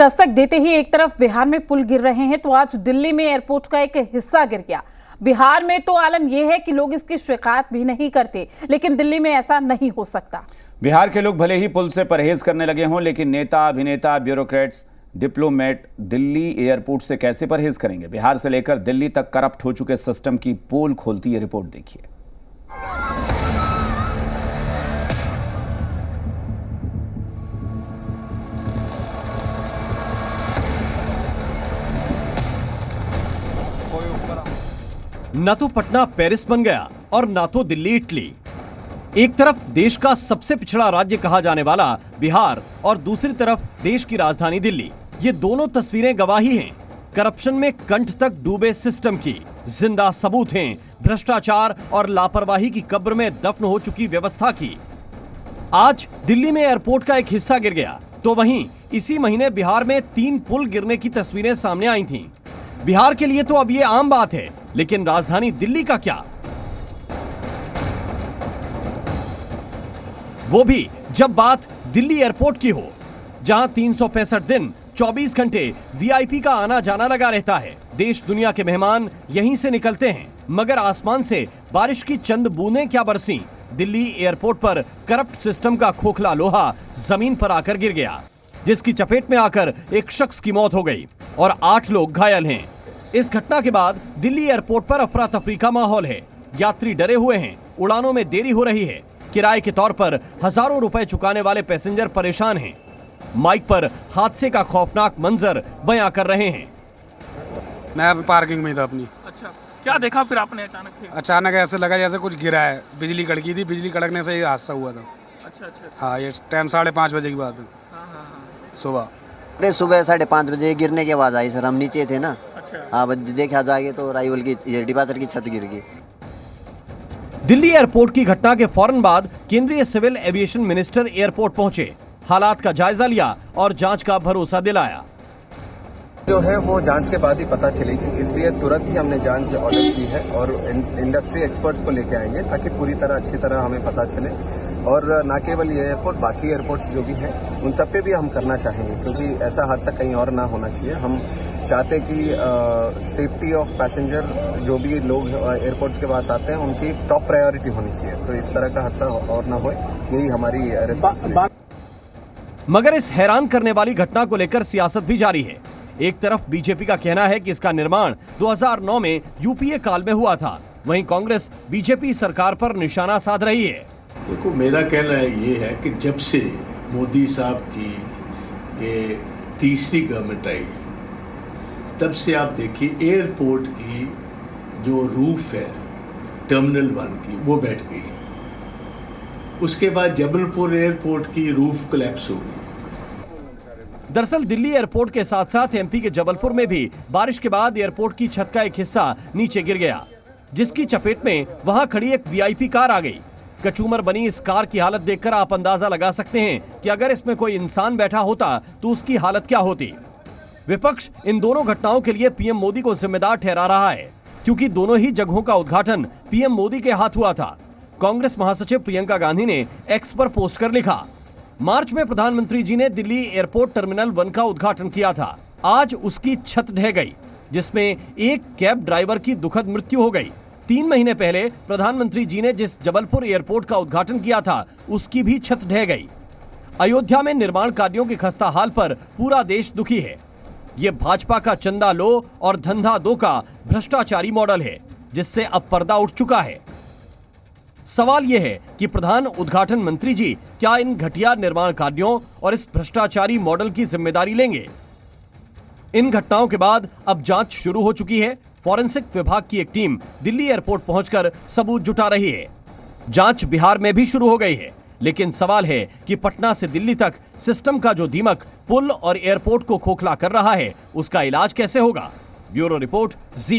दस्तक देते ही एक तरफ बिहार में पुल गिर रहे हैं तो आज दिल्ली में एयरपोर्ट का एक हिस्सा गिर गया। बिहार में तो आलम यह है कि लोग इसकी शिकायत भी नहीं करते, लेकिन दिल्ली में ऐसा नहीं हो सकता। बिहार के लोग भले ही पुल से परहेज करने लगे हों, लेकिन नेता, अभिनेता, ब्यूरोक्रेट्स, डिप्लोमेट दिल्ली एयरपोर्ट से कैसे परहेज करेंगे? बिहार से लेकर दिल्ली तक करप्ट हो चुके सिस्टम की पोल खोलती है रिपोर्ट, देखिए। न तो पटना पेरिस बन गया और न तो दिल्ली इटली। एक तरफ देश का सबसे पिछड़ा राज्य कहा जाने वाला बिहार और दूसरी तरफ देश की राजधानी दिल्ली। ये दोनों तस्वीरें गवाही हैं करप्शन में कंठ तक डूबे सिस्टम की। जिंदा सबूत हैं भ्रष्टाचार और लापरवाही की कब्र में दफन हो चुकी व्यवस्था की। आज दिल्ली में एयरपोर्ट का एक हिस्सा गिर गया तो वहीं इसी महीने बिहार में 3 पुल गिरने की तस्वीरें सामने आई थीं। बिहार के लिए तो अब ये आम बात है, लेकिन राजधानी दिल्ली का क्या? वो भी जब बात दिल्ली एयरपोर्ट की हो, जहां 365 दिन 24 घंटे वीआईपी का आना जाना लगा रहता है। देश दुनिया के मेहमान यहीं से निकलते हैं, मगर आसमान से बारिश की चंद बूंदें क्या बरसी। दिल्ली एयरपोर्ट पर करप्ट सिस्टम का खोखला लोहा जमीन पर आकर गिर गया, जिसकी चपेट में आकर एक शख्स की मौत हो गई और 8 लोग घायल हैं। इस घटना के बाद दिल्ली एयरपोर्ट पर अफरा तफरी का माहौल है। यात्री डरे हुए हैं, उड़ानों में देरी हो रही है, किराए के तौर पर हजारों रुपए चुकाने वाले पैसेंजर परेशान हैं। माइक पर हादसे का खौफनाक मंजर बयां कर रहे हैं। मैं पार्किंग में था अपनी। अच्छा, क्या देखा फिर आपने अचानक से? अचानक ऐसे लगा जैसे कुछ गिरा है, बिजली कड़की थी, बिजली कड़कने से ये हादसा हुआ था। अच्छा। हाँ, ये टाइम 5:30 बजे की बात है। सुबह सुबह 5:30 बजे गिरने की आवाज़ आई सर। हम नीचे थे ना। हाँ, देखा जाएगा तो राइवल की डिपार्चर की छत गिर गई। दिल्ली एयरपोर्ट की घटना के फौरन बाद केंद्रीय सिविल एविएशन मिनिस्टर एयरपोर्ट पहुंचे, हालात का जायजा लिया और जांच का भरोसा दिलाया। जो है वो जांच के बाद ही पता चलेगी, इसलिए तुरंत ही हमने जांच ऑर्डर की है और इंडस्ट्री एक्सपर्ट्स को लेके आएंगे ताकि पूरी तरह अच्छी तरह हमें पता चले। और ना केवल ये एयरपोर्ट, बाकी एयरपोर्ट जो भी हैं उन सब पे भी हम करना चाहेंगे, क्योंकि ऐसा हादसा कहीं और ना होना चाहिए। हम चाहते कि सेफ्टी ऑफ पैसेंजर, जो भी लोग एयरपोर्ट्स के पास आते हैं, उनकी टॉप प्रायोरिटी होनी चाहिए। तो इस तरह का हादसा और ना हो, यही हमारी रिस्पांसिबिलिटी। मगर इस हैरान करने वाली घटना को लेकर सियासत भी जारी है। एक तरफ बीजेपी का कहना है कि इसका निर्माण 2009 में यूपीए काल में हुआ था, वहीं कांग्रेस बीजेपी सरकार पर निशाना साध रही है। देखो, मेरा कहना ये है कि जब से मोदी साहब की ये तीसरी गवर्नमेंट आई, तब से आप देखिए एयरपोर्ट की जो रूफ है टर्मिनल 1 की, वो बैठ गई। उसके बाद जबलपुर एयरपोर्ट की रूफ कोलैप्स हो गई। दरअसल दिल्ली एयरपोर्ट के साथ साथ एमपी के जबलपुर में भी बारिश के बाद एयरपोर्ट की छत का एक हिस्सा नीचे गिर गया, जिसकी चपेट में वहां खड़ी एक वीआईपी कार आ गई। कचूमर बनी इस कार की हालत देखकर आप अंदाजा लगा सकते हैं कि अगर इसमें कोई इंसान बैठा होता तो उसकी हालत क्या होती। विपक्ष इन दोनों घटनाओं के लिए पीएम मोदी को जिम्मेदार ठहरा रहा है, क्योंकि दोनों ही जगहों का उद्घाटन पीएम मोदी के हाथ हुआ था। कांग्रेस महासचिव प्रियंका गांधी ने एक्स पर पोस्ट कर लिखा, मार्च में प्रधानमंत्री जी ने दिल्ली एयरपोर्ट टर्मिनल 1 का उद्घाटन किया था। आज उसकी छत ढह गई, जिसमें एक कैब ड्राइवर की दुखद मृत्यु हो गई। 3 महीने पहले प्रधानमंत्री जी ने जिस जबलपुर एयरपोर्ट का उद्घाटन किया था, उसकी भी छत ढह गई। अयोध्या में निर्माण कार्यों के खस्ता हाल पर पूरा देश दुखी है। ये भाजपा का चंदा लो और धंधा दो का भ्रष्टाचारी मॉडल है, जिससे अब पर्दा उठ चुका है। सवाल यह है कि प्रधान उद्घाटन मंत्री जी क्या इन घटिया निर्माण कार्यों और इस भ्रष्टाचारी मॉडल की जिम्मेदारी लेंगे? इन घटनाओं के बाद अब जांच शुरू हो चुकी है। फॉरेंसिक विभाग की एक टीम दिल्ली एयरपोर्ट पहुंचकर सबूत जुटा रही है। जांच बिहार में भी शुरू हो गई है, लेकिन सवाल है कि पटना से दिल्ली तक सिस्टम का जो दीमक पुल और एयरपोर्ट को खोखला कर रहा है, उसका इलाज कैसे होगा? ब्यूरो रिपोर्ट, जी मीडिया।